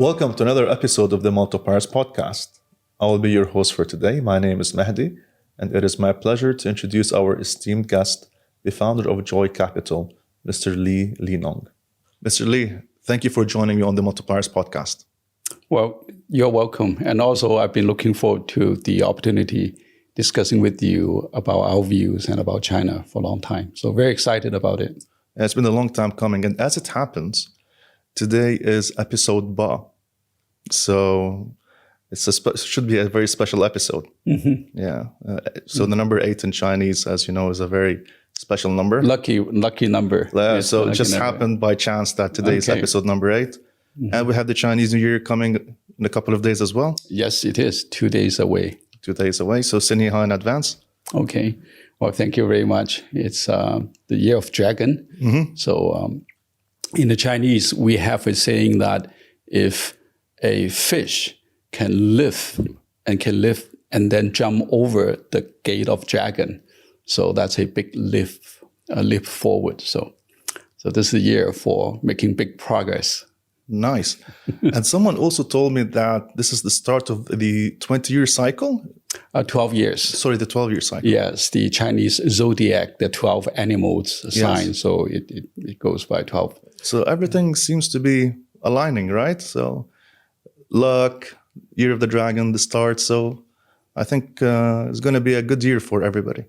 Welcome to another episode of the Multipliers podcast. I will be your host for today. My name is Mehdi, and it is my pleasure to introduce our esteemed guest, the founder of Joy Capital, Mr. Leenong. Mr. Li, thank you for joining me on the Multipliers podcast. Well, you're welcome. And also, I've been looking forward to the opportunity discussing with you about our views and about China for a long time. So very excited about it. It's been a long time coming. And as it happens, today is episode ba. So should be a very special episode. Mm-hmm. Yeah. So the number 8 in Chinese, as you know, is a very special number. Lucky number. So it just happened by chance that today is episode number 8. Mm-hmm. And we have the Chinese New Year coming in a couple of days as well. Yes, it is. 2 days away. 2 days away. So Xin Ni Hao in advance. Okay. Well, thank you very much. It's the year of dragon. Mm-hmm. So in the Chinese, we have a saying that if a fish can live and then jump over the gate of dragon, so that's a big leap forward. So this is the year for making big progress. Nice. And someone also told me that this is the start of the 20-year cycle? 12 years. Sorry, the 12-year cycle. Yes, the Chinese zodiac, the 12 animals sign. Yes. So it goes by 12. So everything seems to be aligning, right? So luck, year of the dragon, the start. So I think it's going to be a good year for everybody.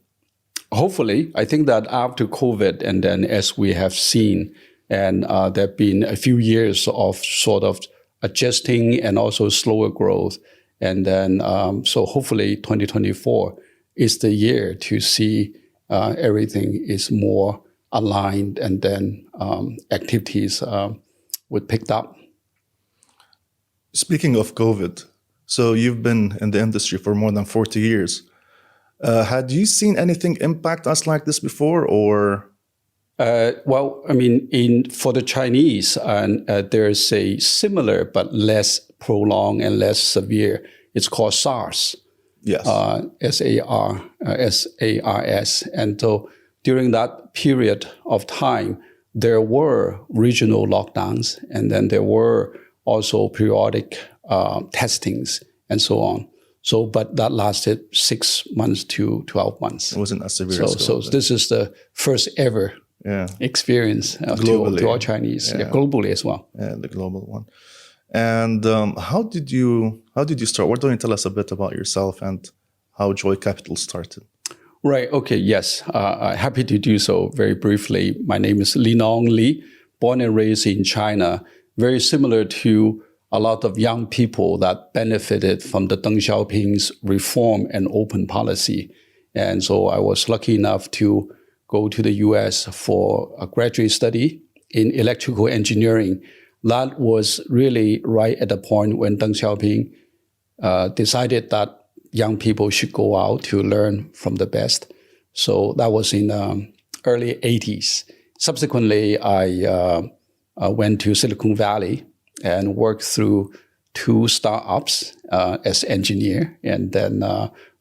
Hopefully. I think that after COVID, and then as we have seen, and there have been a few years of sort of adjusting and also slower growth. And then, so hopefully 2024 is the year to see everything is more aligned, and then activities would pick up. Speaking of COVID, so you've been in the industry for more than 40 years. Had you seen anything impact us like this before, or? Well, I mean, for the Chinese, there's a similar but less prolonged and less severe. It's called SARS. Yes. SARS. And so during that period of time, there were regional lockdowns, and then there were also periodic testings and so on. So, but that lasted 6 months to 12 months. It wasn't as severe. So this is the first ever experience to our Chinese, globally as well. Yeah, the global one. And how did you start? Why don't you tell us a bit about yourself and how Joy Capital started? Right. Okay. Yes. Happy to do so very briefly. My name is Leenong Li, born and raised in China. Very similar to a lot of young people that benefited from the Deng Xiaoping's reform and open policy. And so I was lucky enough to go to the US for a graduate study in electrical engineering. That was really right at the point when Deng Xiaoping decided that young people should go out to learn from the best. So that was in early 80s. Subsequently, I went to Silicon Valley and worked through 2 startups as engineer, and then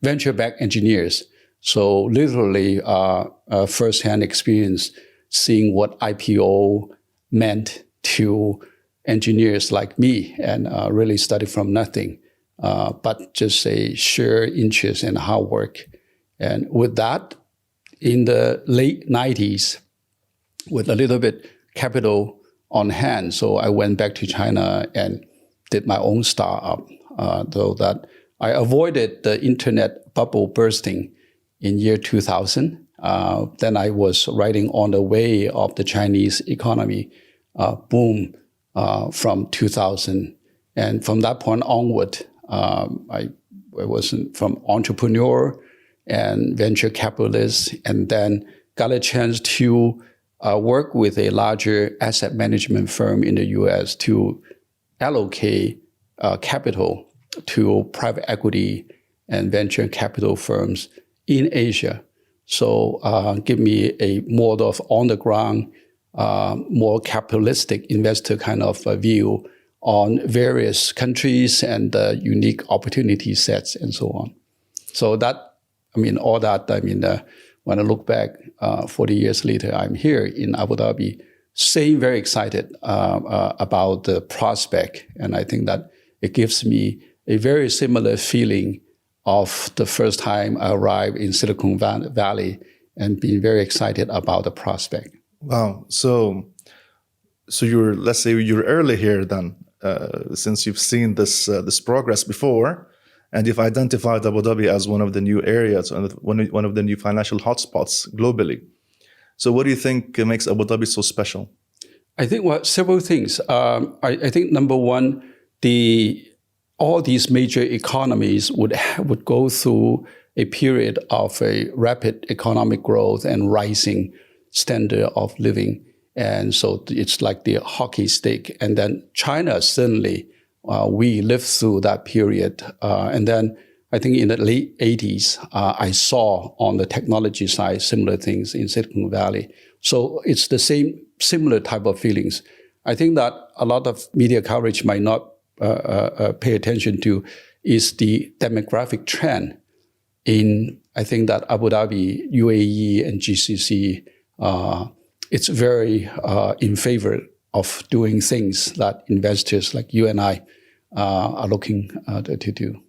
venture-backed engineers. So literally first-hand experience seeing what IPO meant to engineers like me, and really started from nothing, but just a sheer interest and hard work. And with that, in the late 90s, with a little bit capital on hand, so I went back to China and did my own startup, though that I avoided the internet bubble bursting in year 2000. Then I was riding on the way of the Chinese economy boom from 2000. And from that point onward, I was from entrepreneur and venture capitalist, and then got a chance to work with a larger asset management firm in the US to allocate capital to private equity and venture capital firms in Asia. So give me a more of on-the-ground, more capitalistic investor kind of view on various countries and unique opportunity sets and so on. So that, when I look back 40 years later, I'm here in Abu Dhabi staying very excited about the prospect. And I think that it gives me a very similar feeling of the first time I arrived in Silicon Valley and being very excited about the prospect. Wow. So let's say you're early here then, since you've seen this progress before, and you've identified Abu Dhabi as one of the new areas and one of the new financial hotspots globally. So what do you think makes Abu Dhabi so special? I think several things. I think number one, all these major economies would go through a period of a rapid economic growth and rising standard of living. And so it's like the hockey stick. And then China, certainly, we lived through that period. And then I think in the late 80s, I saw on the technology side similar things in Silicon Valley. So it's the similar type of feelings. I think that a lot of media coverage might not pay attention to is the demographic trend in, I think that Abu Dhabi, UAE, and GCC, it's very in favor of doing things that investors like you and I are looking to do.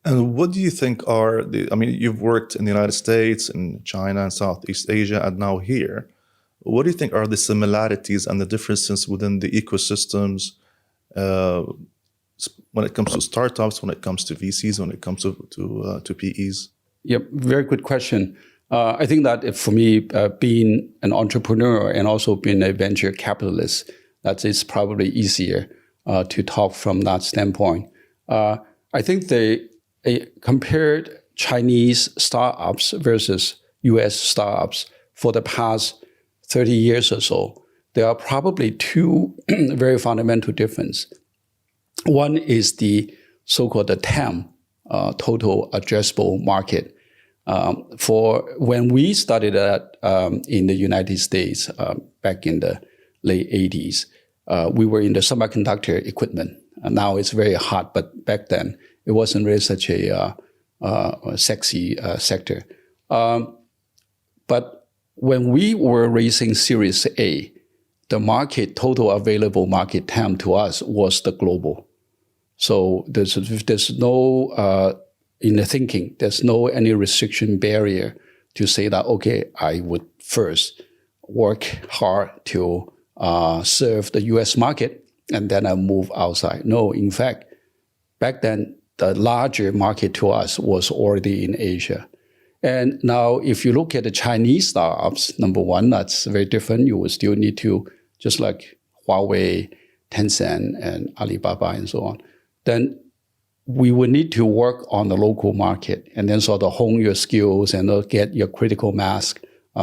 And what do you think are you've worked in the United States, in China, and Southeast Asia, and now here. What do you think are the similarities and the differences within the ecosystems when it comes to startups, when it comes to VCs, when it comes to PEs? Yep, very good question. I think that for me, being an entrepreneur and also being a venture capitalist, that is probably easier to talk from that standpoint. I think compared Chinese startups versus US startups for the past 30 years or so, there are probably two very fundamental differences. One is the so-called TAM, total addressable market. For when we started in the United States back in the late 80s, we were in the semiconductor equipment. Now it's very hot, but back then it wasn't really such a sexy sector. But when we were raising Series A, the total available market TAM to us was the global. So there's no in the thinking, there's no any restriction barrier to say that, okay, I would first work hard to serve the US market and then I move outside. No, in fact, back then, the larger market to us was already in Asia. And now if you look at the Chinese startups, number one, that's very different. You will still need to, just like Huawei, Tencent, and Alibaba and so on, then we will need to work on the local market and then sort of hone your skills and get your critical mass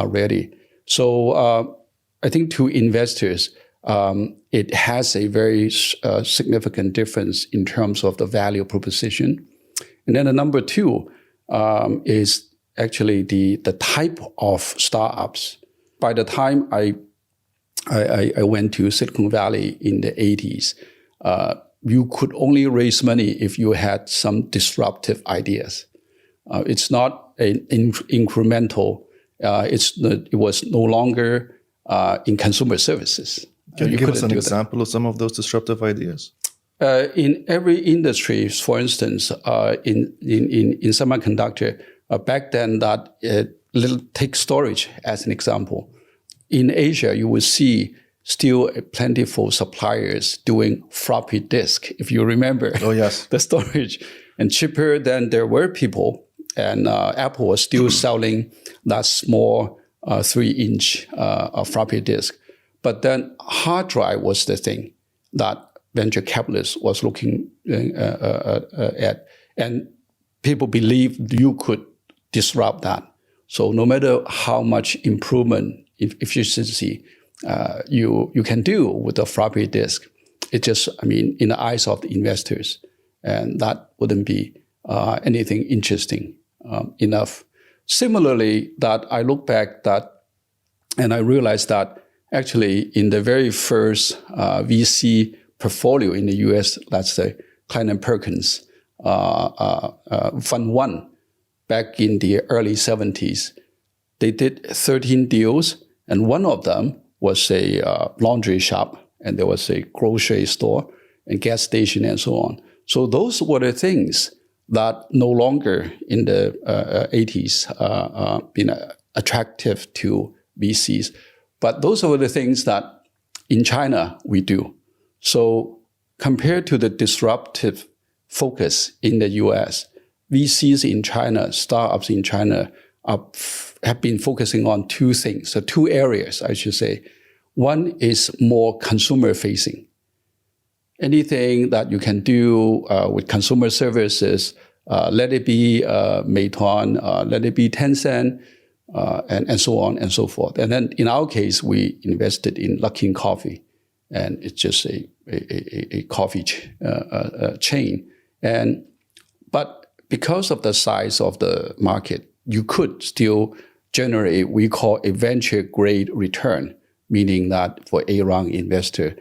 ready. So I think to investors, it has a very significant difference in terms of the value proposition. And then the number two is actually the type of startups. By the time I went to Silicon Valley in the 80s, you could only raise money if you had some disruptive ideas. It's not an incremental. It was no longer in consumer services. Can you give us an example of some of those disruptive ideas? In every industry, for instance, in semiconductor, back then take storage as an example. In Asia, you will see still plentiful suppliers doing floppy disk, if you remember. Oh, yes. The storage. And cheaper than there were people. And Apple was still selling that small 3-inch floppy disk. But then hard drive was the thing that venture capitalists was looking at. And people believed you could disrupt that. So no matter how much improvement in efficiency you can do with a floppy disk, it just, in the eyes of the investors, and that wouldn't be anything interesting enough. Similarly, that I look back and I realized that actually in the very first VC portfolio in the US, that's the Klein & Perkins Fund 1, back in the early 70s, they did 13 deals, and one of them was a laundry shop, and there was a grocery store and gas station and so on. So those were the things that no longer in the 80s been attractive to VCs. But those were the things that in China we do. So compared to the disruptive focus in the US, VCs in China, startups in China have been focusing on two things, so two areas, I should say. One is more consumer facing. Anything that you can do with consumer services, let it be Meituan, let it be Tencent, and so on and so forth. And then in our case, we invested in Luckin Coffee, and it's just a coffee chain. But because of the size of the market, you could still generate we call a venture grade return, meaning that for a round investor,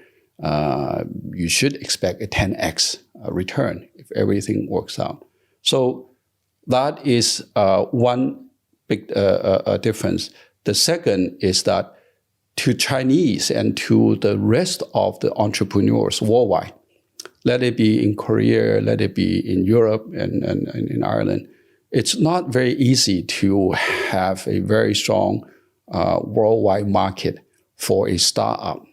you should expect a 10x return if everything works out. So that is one big difference. The second is that to Chinese and to the rest of the entrepreneurs worldwide, let it be in Korea, let it be in Europe and in Ireland, it's not very easy to have a very strong worldwide market for a startup.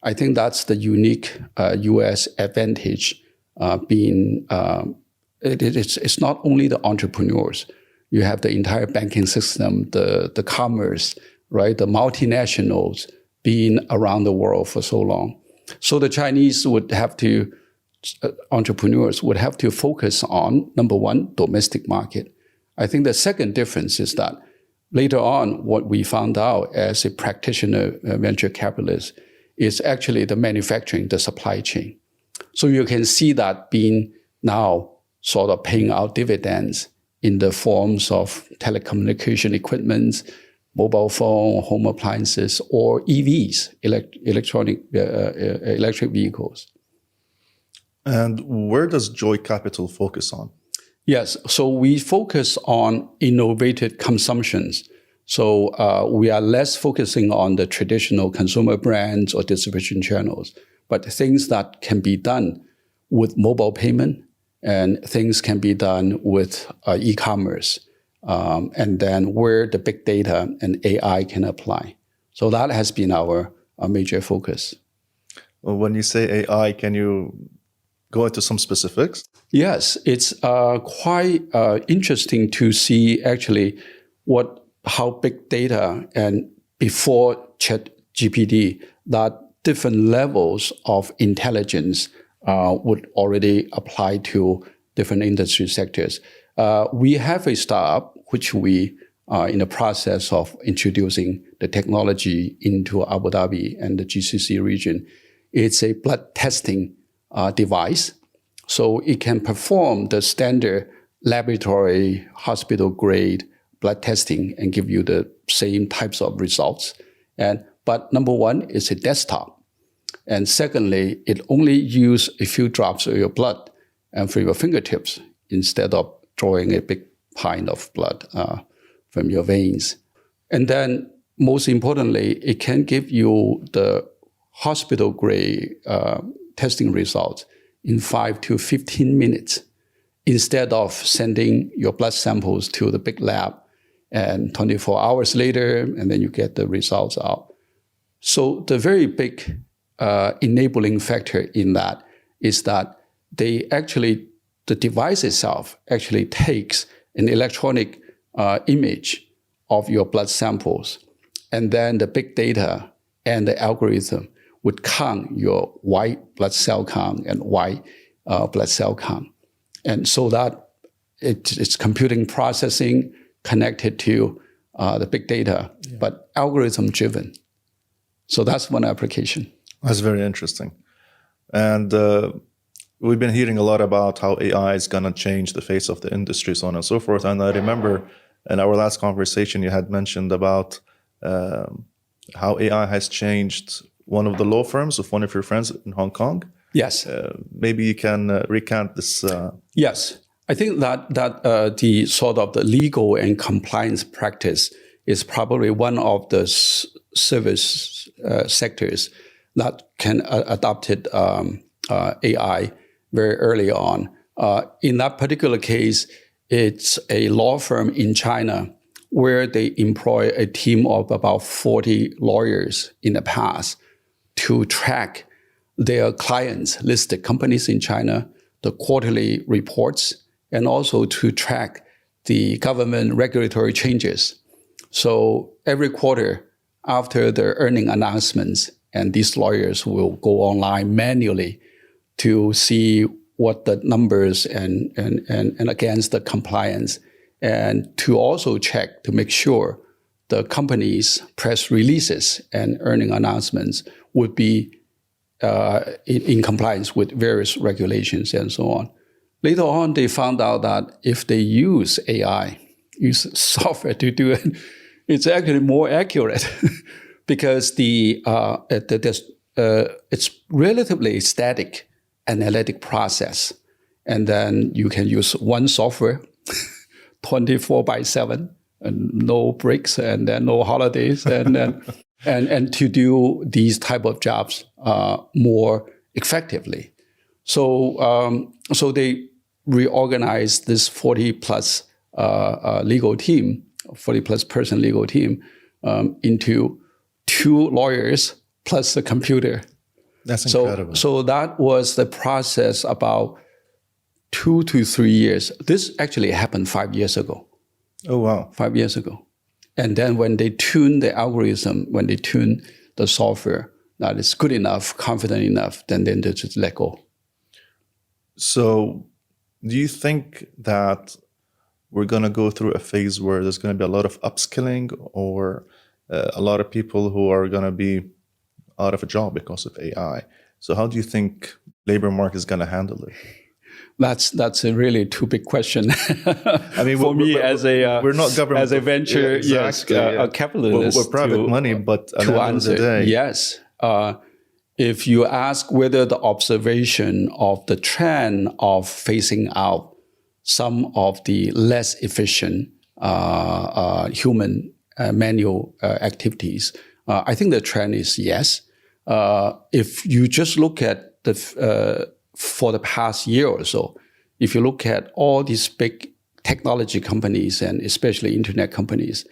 I think that's the unique US advantage it's not only the entrepreneurs. You have the entire banking system, the commerce, right? The multinationals being around the world for so long. So the Chinese would have to, entrepreneurs would have to focus on, number one, domestic market. I think the second difference is that later on, what we found out as a practitioner venture capitalist is actually the manufacturing, the supply chain. So you can see that being now sort of paying out dividends in the forms of telecommunication equipment, mobile phone, home appliances, or EVs, electric vehicles. And where does Joy Capital focus on? Yes, so we focus on innovative consumptions. So we are less focusing on the traditional consumer brands or distribution channels, but things that can be done with mobile payment and things can be done with e-commerce, and then where the big data and AI can apply. So that has been our major focus. Well, when you say AI, can you go into some specifics? Yes, it's quite interesting to see actually how big data and before ChatGPT, that different levels of intelligence would already apply to different industry sectors. We have a startup which we are in the process of introducing the technology into Abu Dhabi and the GCC region. It's a blood testing device. So it can perform the standard laboratory, hospital grade blood testing and give you the same types of results. But number one, it's a desktop. And secondly, it only uses a few drops of your blood and from your fingertips instead of drawing a big pint of blood from your veins. And then most importantly, it can give you the hospital grade testing results in 5 to 15 minutes instead of sending your blood samples to the big lab and 24 hours later, and then you get the results out. So the very big enabling factor in that is that the device itself actually takes an electronic image of your blood samples, and then the big data and the algorithm would count your white blood cell count and white blood cell count. And so that it's computing processing connected to the big data, but algorithm driven. So that's one application. That's very interesting. And we've been hearing a lot about how AI is going to change the face of the industry, so on and so forth. And I remember in our last conversation, you had mentioned about how AI has changed one of the law firms of one of your friends in Hong Kong. Yes. Maybe you can recount this. Yes. I think that the sort of the legal and compliance practice is probably one of the service sectors that can adopted AI very early on. In that particular case, it's a law firm in China where they employ a team of about 40 lawyers in the past to track their clients, listed companies in China, the quarterly reports, and also to track the government regulatory changes. So every quarter after the earning announcements, and these lawyers will go online manually to see what the numbers and against the compliance, and to also check to make sure the company's press releases and earning announcements would be in compliance with various regulations and so on. Later on, they found out that if they use AI, use software to do it, it's actually more accurate because it's relatively static analytic process. And then you can use one software 24/7 and no breaks and then no holidays and then and to do these type of jobs more effectively. So they reorganized this 40 plus legal team, 40 plus person legal team into 2 lawyers plus a computer. That's incredible. So that was the process about 2 to 3 years. This actually happened 5 years ago. Oh, wow. 5 years ago. And then when they tune the algorithm, when they tune the software that is good enough, confident enough, then they just let go. So do you think that we're going to go through a phase where there's going to be a lot of upskilling or a lot of people who are going to be out of a job because of AI? So how do you think labor market is going to handle it? That's a really too big question. I mean, for me as we're not government as a venture, exactly, a capitalist. We're private money, but at the end of the day, yes. If you ask whether the observation of the trend of phasing out some of the less efficient human manual activities, I think the trend is yes. If you just look at for the past year or so, if you look at all these big technology companies and especially internet companies,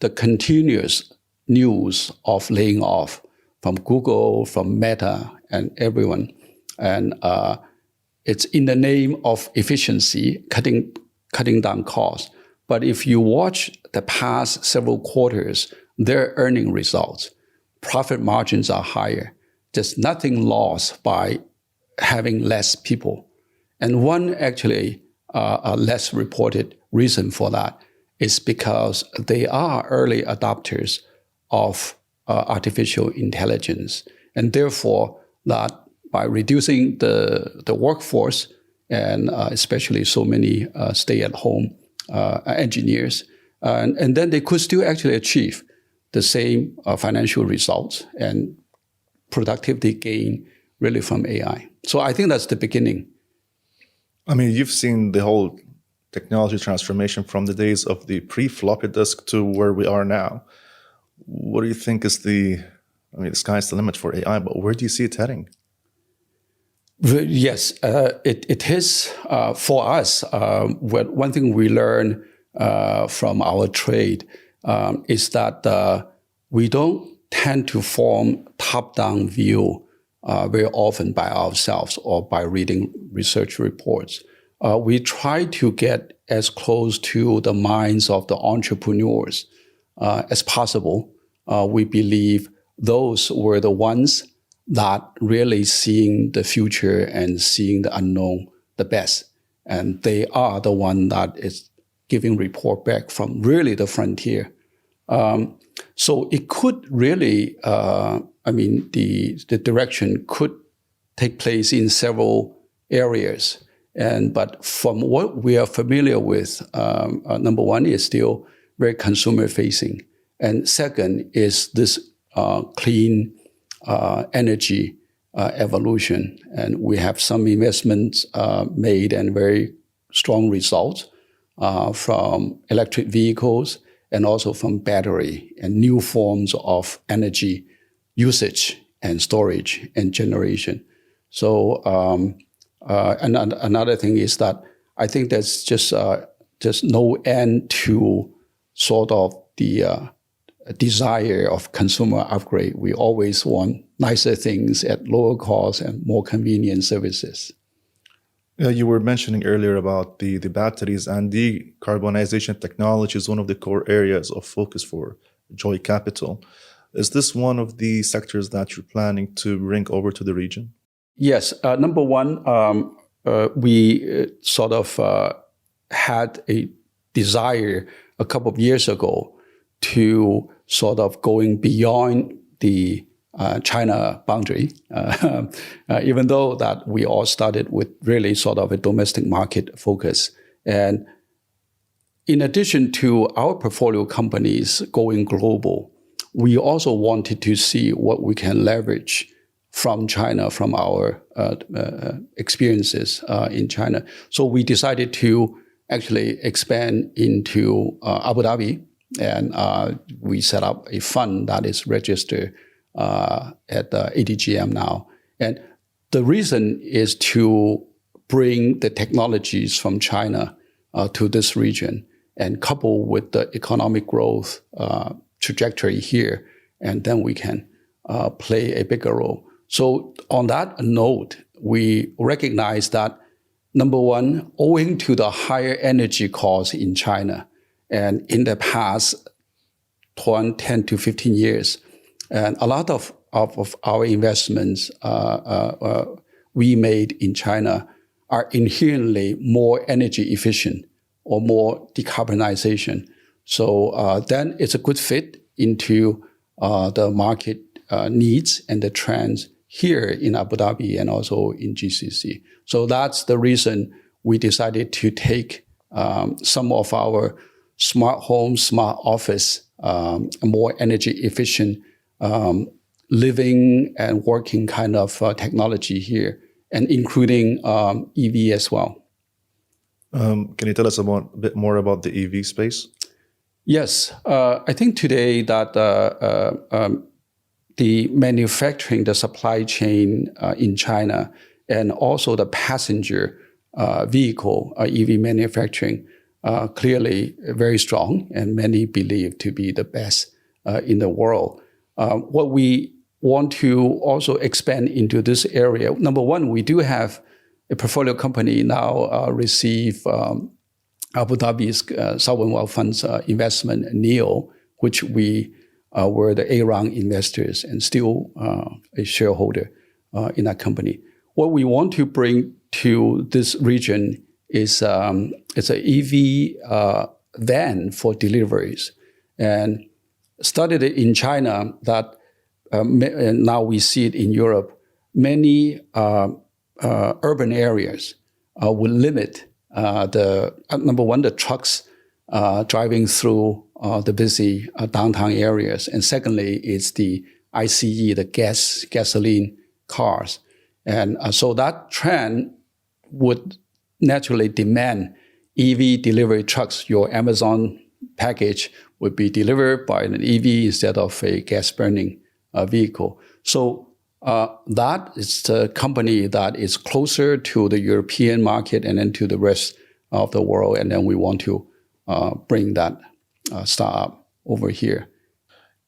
the continuous news of laying off from Google, from Meta, and everyone, and it's in the name of efficiency, cutting down costs. But if you watch the past several quarters, their earning results, profit margins are higher. There's nothing lost by having less people. And one actually a less reported reason for that is because they are early adopters of artificial intelligence. And therefore, that by reducing the workforce and especially so many stay-at-home engineers, and then they could still actually achieve the same financial results and productivity gain really from AI. So I think that's the beginning. I mean, you've seen the whole technology transformation from the days of the pre-floppy disk to where we are now. What do you think is the sky's the limit for AI, but where do you see it heading? Yes, it is for us. One thing we learn from our trade is that we don't tend to form top-down view very often by ourselves or by reading research reports. We try to get as close to the minds of the entrepreneurs as possible. We believe those were the ones that really seeing the future and seeing the unknown the best. And they are the one that is giving report back from really the frontier. So it could really, the direction could take place in several areas. But from what we are familiar with, number one is still very consumer facing. And second is this clean energy evolution. And we have some investments made and very strong results from electric vehicles and also from battery and new forms of energy usage and storage and generation. So another thing is that I think there's just no end to sort of the desire of consumer upgrade. We always want nicer things at lower cost and more convenient services. You were mentioning earlier about the batteries, and decarbonization technology is one of the core areas of focus for Joy Capital. Is this one of the sectors that you're planning to bring over to the region? Yes. Number one, we sort of had a desire a couple of years ago to sort of going beyond the China boundary, even though that we all started with really sort of a domestic market focus. And in addition to our portfolio companies going global, we also wanted to see what we can leverage from China, from our experiences in China. So we decided to actually expand into Abu Dhabi, and we set up a fund that is registered at ADGM now. And the reason is to bring the technologies from China to this region and couple with the economic growth trajectory here, and then we can play a bigger role. So on that note, we recognize that, number one, owing to the higher energy costs in China, and in the past 10 to 15 years, and a lot of our investments we made in China are inherently more energy efficient or more decarbonization. So then it's a good fit into the market needs and the trends here in Abu Dhabi and also in GCC. So that's the reason we decided to take some of our smart home, smart office, more energy efficient living and working kind of technology here, and including EV as well. Can you tell us a bit more about the EV space? Yes. I think today that the manufacturing, the supply chain in China, and also the passenger vehicle EV manufacturing clearly very strong, and many believe to be the best in the world. What we want to also expand into this area, number one, we do have a portfolio company now receive Abu Dhabi's sovereign wealth funds investment, NEO, which we were the A-round investors and still a shareholder in that company. What we want to bring to this region is it's an EV van for deliveries, and started in China that and now we see it in Europe. Many urban areas will limit number one, the trucks driving through the busy downtown areas, and secondly, it's the ICE, the gasoline cars. And so that trend would naturally demand EV delivery trucks. Your Amazon package would be delivered by an EV instead of a gas-burning vehicle. So that is the company that is closer to the European market and then to the rest of the world. And then we want to bring that startup over here.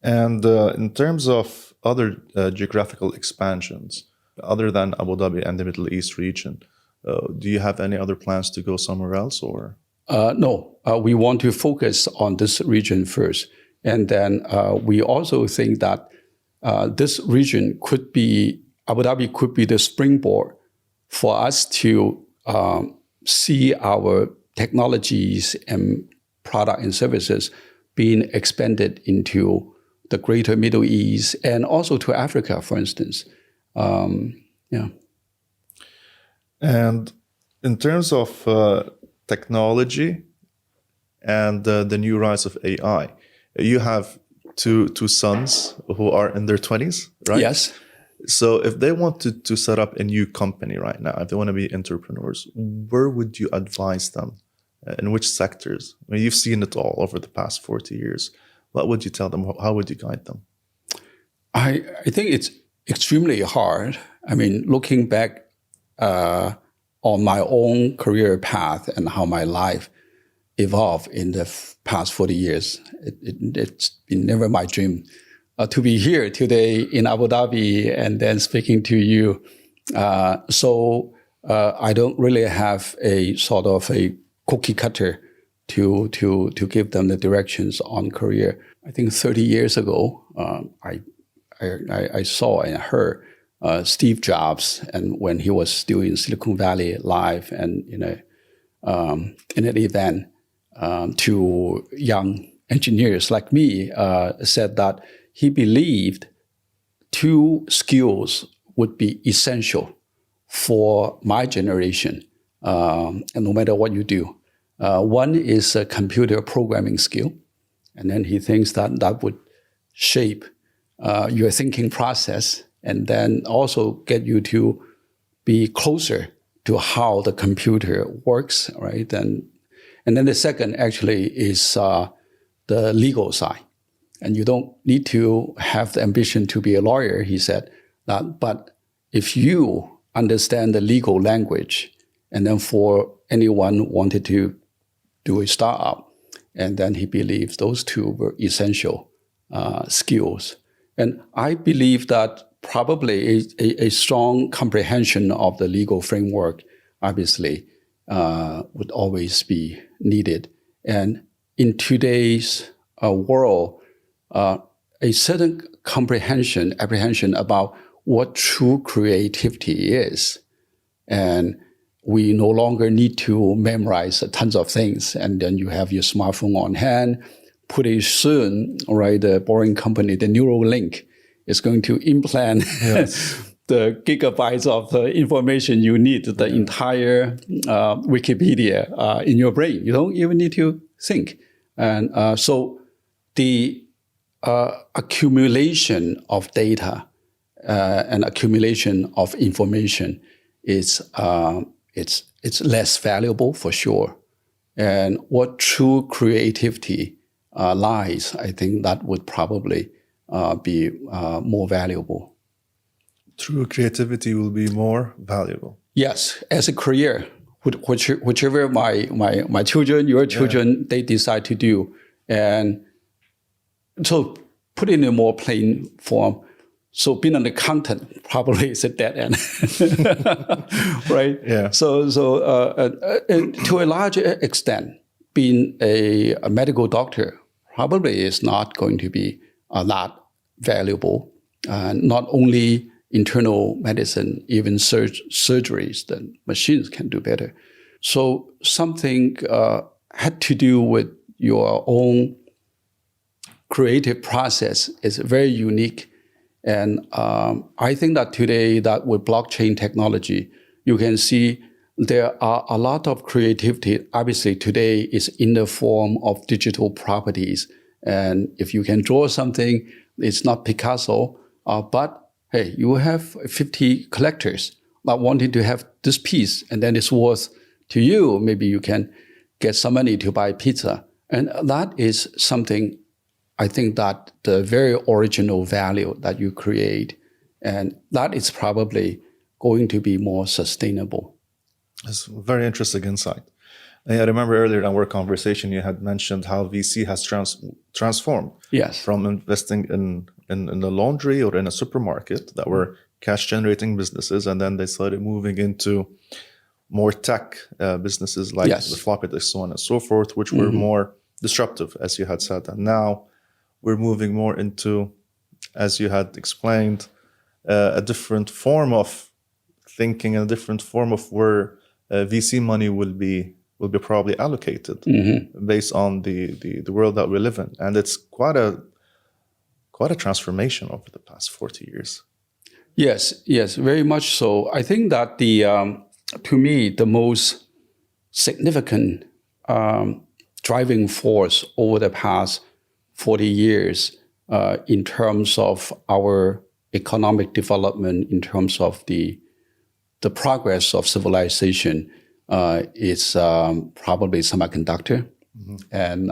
And in terms of other geographical expansions, other than Abu Dhabi and the Middle East region, do you have any other plans to go somewhere else, or? No, we want to focus on this region first. And then we also think that this region could be, Abu Dhabi could be the springboard for us to see our technologies and product and services being expanded into the greater Middle East and also to Africa, for instance. Yeah. And in terms of technology and the new rise of AI, you have two sons who are in their 20s, right? Yes. So if they wanted to set up a new company right now, if they want to be entrepreneurs, where would you advise them in which sectors? I mean, you've seen it all over the past 40 years. What would you tell them? How would you guide them? I think it's extremely hard. I mean, looking back on my own career path and how my life evolved in the past 40 years, it's been never my dream to be here today in Abu Dhabi and then speaking to you. So I don't really have a sort of a cookie cutter to give them the directions on career. I think 30 years ago, I saw and heard Steve Jobs, and when he was still in Silicon Valley live and in an event to young engineers like me, said that he believed two skills would be essential for my generation, and no matter what you do. One is a computer programming skill, and then he thinks that would shape your thinking process and then also get you to be closer to how the computer works, right? And then the second actually is the legal side. And you don't need to have the ambition to be a lawyer, he said, but if you understand the legal language, and then for anyone wanted to do a startup, and then he believes those two were essential skills. And I believe that probably a strong comprehension of the legal framework, obviously, would always be needed. And in today's world, a certain apprehension about what true creativity is. And we no longer need to memorize tons of things. And then you have your smartphone on hand. Pretty soon, right, the boring company, the Neuralink, is going to implant the gigabytes of information you need, the entire Wikipedia in your brain. You don't even need to think. And so the accumulation of data and accumulation of information is it's less valuable for sure. And what true creativity lies, I think that would probably be more valuable. True creativity will be more valuable. Yes, as a career, whichever my children, your children, they decide to do. And so put it in a more plain form. So being an accountant probably is a dead end, right? Yeah. So to a large extent, being a medical doctor probably is not going to be that valuable. Not only internal medicine, even surgeries, the machines can do better. So something had to do with your own creative process is very unique. And I think that today, that with blockchain technology, you can see there are a lot of creativity. Obviously, today is in the form of digital properties. And if you can draw something, it's not Picasso, but hey, you have 50 collectors that wanted to have this piece, and then it's worth to you. Maybe you can get some money to buy pizza. And that is something, I think, that the very original value that you create, and that is probably going to be more sustainable. It's a very interesting insight. I remember earlier in our conversation, you had mentioned how VC has transformed from investing in a laundry or in a supermarket that were cash-generating businesses, and then they started moving into more tech businesses like the floppy disk, so on and so forth, which were more disruptive, as you had said. And now we're moving more into, as you had explained, a different form of thinking and a different form of where VC money will be probably allocated based on the world that we live in. And it's quite a transformation over the past 40 years. Yes, very much so. I think that to me, the most significant driving force over the past 40 years in terms of our economic development, in terms of the progress of civilization, it's probably semiconductor. And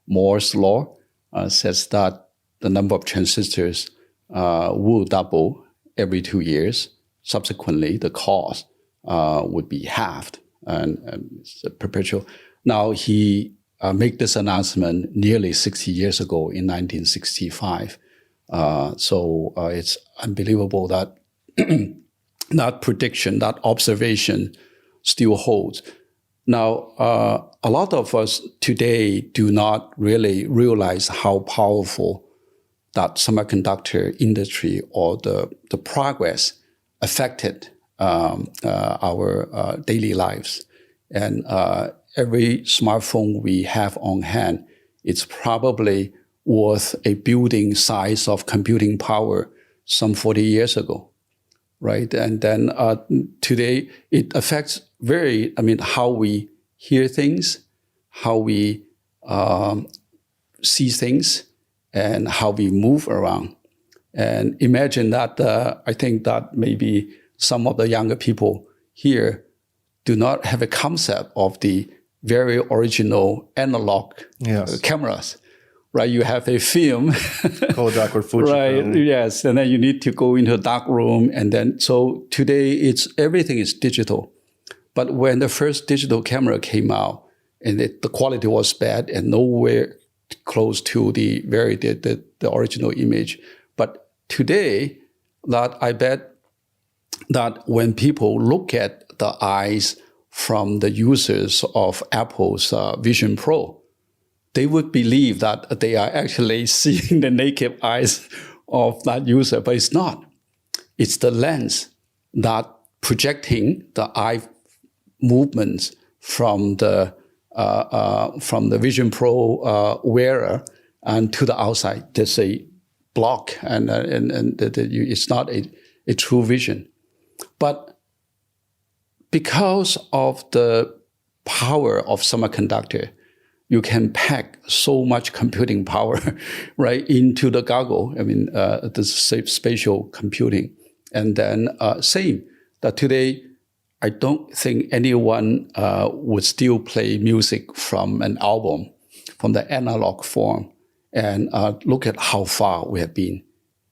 Moore's law says that the number of transistors will double every 2 years. Subsequently, the cost would be halved, and it's a perpetual. Now, he made this announcement nearly 60 years ago in 1965. So it's unbelievable that that prediction, that observation still holds. Now, a lot of us today do not really realize how powerful that semiconductor industry or the progress affected our daily lives. And every smartphone we have on hand, it's probably worth a building size of computing power some 40 years ago, right? And then today it affects how we hear things, how we see things, and how we move around. And imagine that, I think that maybe some of the younger people here do not have a concept of the very original analog cameras, right? You have a film. Kodak or Fuji. Right, yes. And then you need to go into a dark room. And then, so today everything is digital. But when the first digital camera came out, and the quality was bad and nowhere close to the original image. But today, that I bet that when people look at the eyes from the users of Apple's Vision Pro, they would believe that they are actually seeing the naked eyes of that user, but it's not. It's the lens that projecting the eye movements from the Vision Pro wearer and to the outside. There's a block, and it's not a true vision. But because of the power of semiconductor, you can pack so much computing power right into the goggle. I mean, the spatial computing. And then same, that today, I don't think anyone would still play music from an album, from the analog form, and look at how far we have been.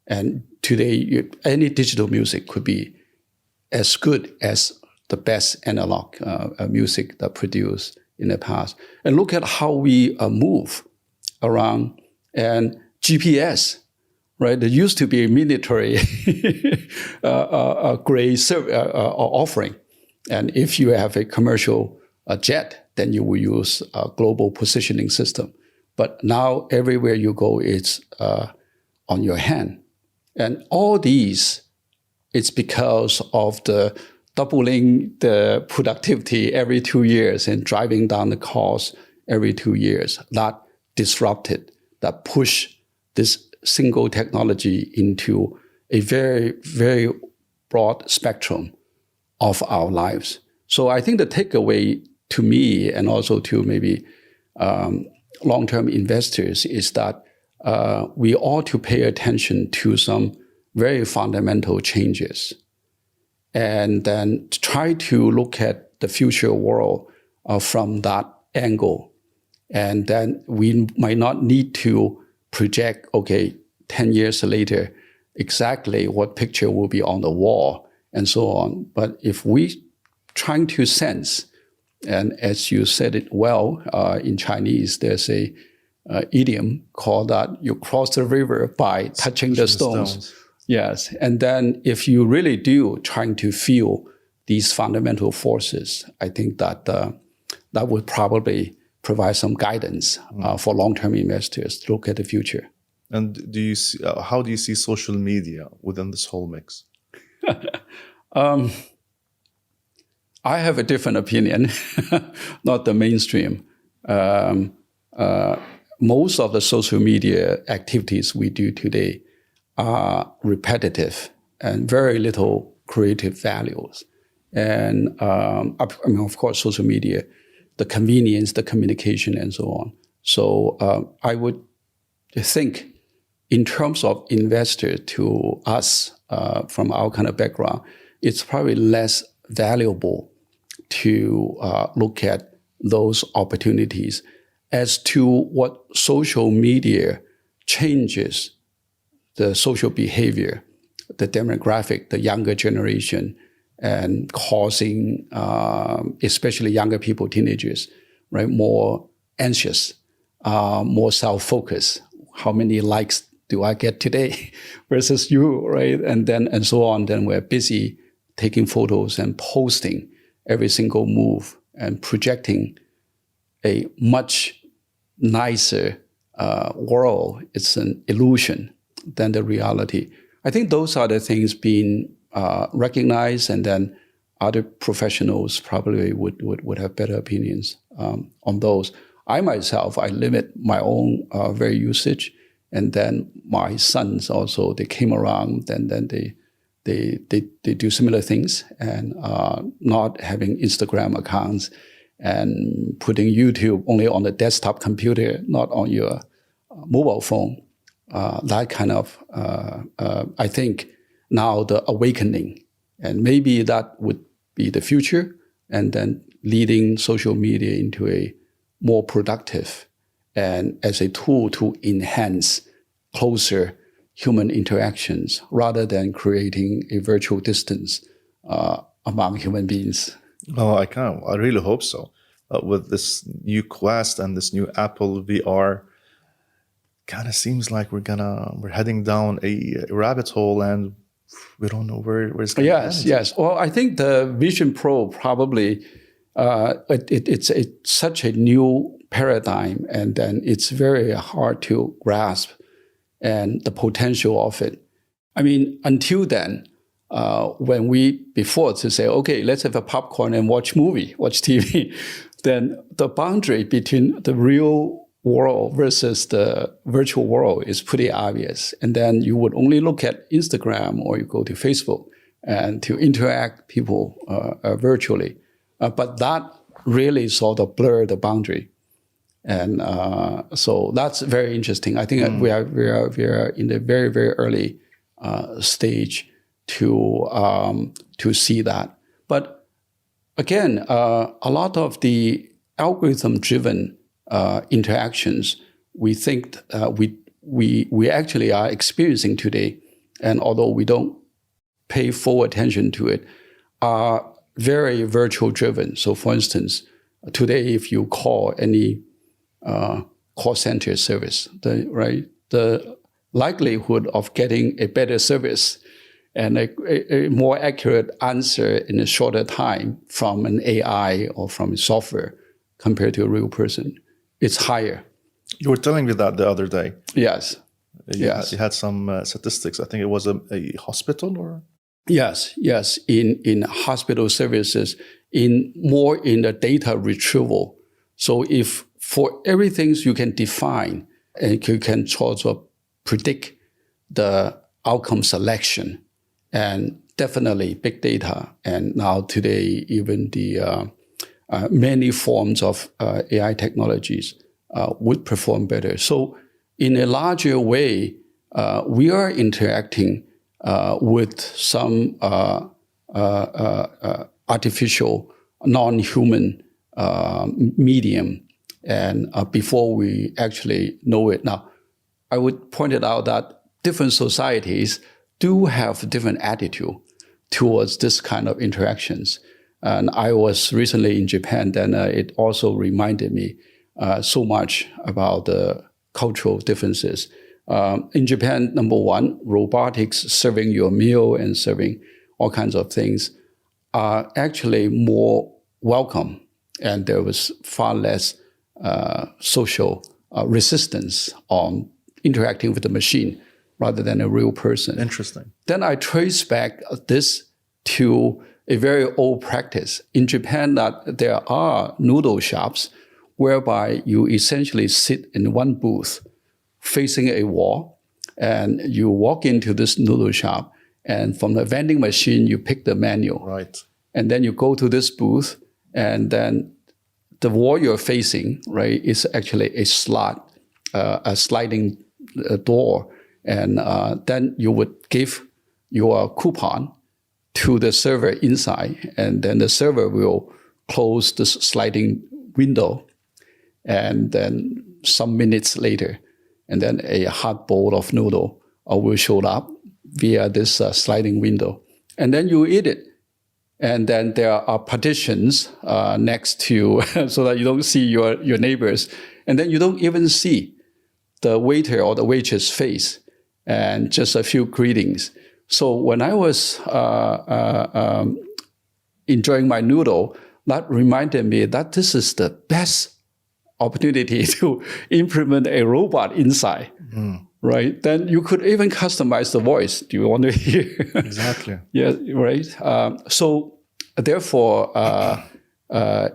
And today, any digital music could be as good as the best analog music that produced in the past. And look at how we move around. And GPS, right? There used to be a military grade offering. And if you have a commercial jet, then you will use a global positioning system. But now everywhere you go, it's on your hand. And all these, it's because of the doubling the productivity every 2 years and driving down the cost every 2 years. That disrupted, that pushed this single technology into a very, very broad spectrum of our lives. So I think the takeaway to me and also to maybe long-term investors is that we ought to pay attention to some very fundamental changes and then try to look at the future world from that angle. And then we might not need to project, 10 years later, exactly what picture will be on the wall and so on. But if we trying to sense, and as you said it well, in Chinese, there's a idiom called that you cross the river by touching the stones. Yes, and then if you really do trying to feel these fundamental forces, I think that that would probably provide some guidance for long-term investors to look at the future. And do you see, how do you see social media within this whole mix? I have a different opinion, not the mainstream. Most of the social media activities we do today are repetitive and very little creative values. And of course, social media, the convenience, the communication, and so on. So I would think in terms of investor to us, from our kind of background, it's probably less valuable to look at those opportunities. As to what social media changes the social behavior, the demographic, the younger generation, and causing, especially younger people, teenagers, right, more anxious, more self-focused. How many likes do I get today versus you, right? And so on. Then we're busy taking photos and posting every single move and projecting a much nicer world. It's an illusion than the reality. I think those are the things being recognized, and then other professionals probably would have better opinions on those. I myself, I limit my own very usage, and then my sons also, they came around, and then they do similar things, and not having Instagram accounts and putting YouTube only on the desktop computer, not on your mobile phone. That kind of, I think now the awakening, and maybe that would be the future, and then leading social media into a more productive and as a tool to enhance closer human interactions rather than creating a virtual distance among human beings. Oh, I really hope so. With this new Quest and this new Apple VR, kind of seems like we're heading down a rabbit hole, and we don't know where it's going to end. Yes. Well, I think the Vision Pro probably it's such a new paradigm, and then it's very hard to grasp and the potential of it. I mean, until then, when before to say, okay, let's have a popcorn and watch TV, then the boundary between the real world versus the virtual world is pretty obvious. And then you would only look at Instagram or you go to Facebook and to interact people virtually. But that really sort of blur the boundary. And so that's very interesting. I think we are in the very, very early stage to see that. But again, a lot of the algorithm-driven interactions we think we actually are experiencing today, and although we don't pay full attention to it, are very virtual-driven. So, for instance, today, if you call any call center service, the likelihood of getting a better service and a more accurate answer in a shorter time from an AI or from a software compared to a real person, it's higher. You were telling me that the other day. Yes. You had some statistics. I think it was a hospital, or? Yes. In hospital services, in the data retrieval. So if for everything you can define and you can sort of predict the outcome selection, and definitely big data, and now today even the many forms of AI technologies would perform better. So in a larger way, we are interacting with some artificial, non-human medium, and before we actually know it. Now, I would point it out that different societies do have different attitude towards this kind of interactions. And I was recently in Japan, and it also reminded me so much about the cultural differences. In Japan, number one, robotics serving your meal and serving all kinds of things are actually more welcome, and there was far less social resistance on interacting with the machine rather than a real person. Interesting. Then I trace back this to a very old practice. In Japan, that there are noodle shops whereby you essentially sit in one booth facing a wall, and you walk into this noodle shop, and from the vending machine, you pick the menu. Right. And then you go to this booth, and then the wall you're facing, right, is actually a slot, a sliding door. And then you would give your coupon to the server inside, and then the server will close this sliding window, and then some minutes later, and then a hot bowl of noodle will show up via this sliding window. And then you eat it. And then there are partitions next to so that you don't see your neighbors. And then you don't even see the waiter or the waitress face, and just a few greetings. So when I was enjoying my noodle, that reminded me that this is the best opportunity to implement a robot inside, right? Then you could even customize the voice. Do you want to hear? Exactly. Yeah, right. So therefore,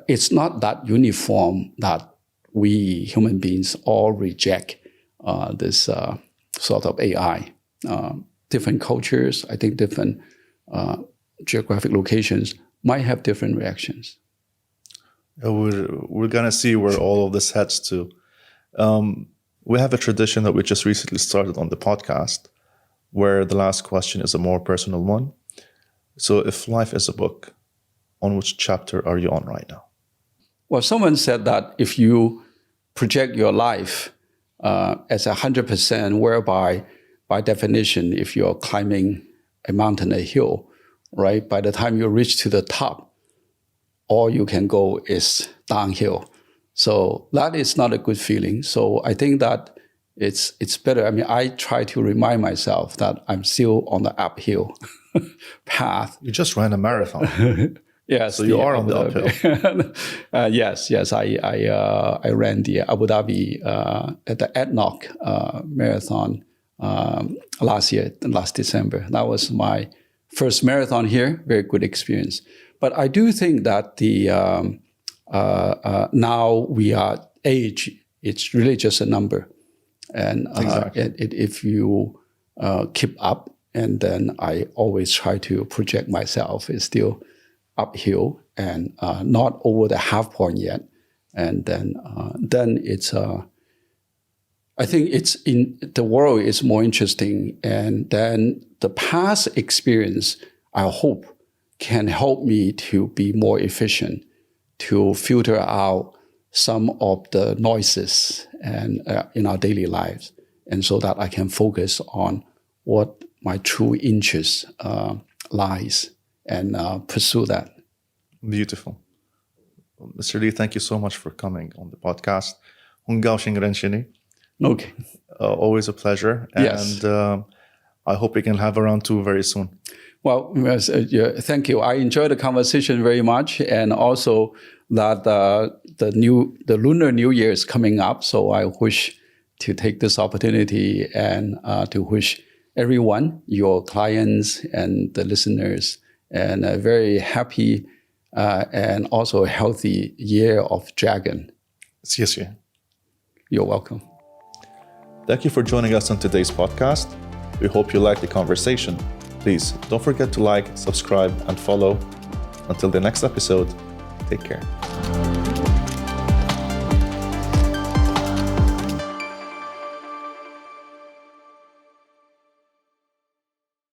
it's not that uniform that we human beings all reject this sort of AI. Different cultures, I think different geographic locations might have different reactions. We're going to see where all of this heads to. We have a tradition that we just recently started on the podcast, where the last question is a more personal one. So if life is a book, on which chapter are you on right now? Well, someone said that if you project your life as 100%, whereby by definition, if you're climbing a mountain, a hill, right, by the time you reach to the top, all you can go is downhill. So that is not a good feeling. So I think that it's better. I mean, I try to remind myself that I'm still on the uphill path. You just ran a marathon. Yes. So you are on the uphill. Yes. I ran the Abu Dhabi at the Ep8 marathon last December. That was my first marathon here. Very good experience. But I do think that the now we are age. It's really just a number, and exactly. If you keep up, and then I always try to project myself is still uphill and not over the half point yet, and then it's. I think it's in the world is more interesting, and then the past experience, I hope, can help me to be more efficient, to filter out some of the noises and in our daily lives, and so that I can focus on what my true interest lies and pursue that. Beautiful. Mr. Li, thank you so much for coming on the podcast. Hung gao xing ren shini. Okay. Always a pleasure. Yes. And I hope we can have a round two very soon. Well, yes, thank you. I enjoyed the conversation very much, and also that the Lunar New Year is coming up. So I wish to take this opportunity and to wish everyone, your clients and the listeners, and a very happy and also healthy year of dragon. Yes. You're welcome. Thank you for joining us on today's podcast. We hope you liked the conversation. Please don't forget to like, subscribe, and follow. Until the next episode, take care.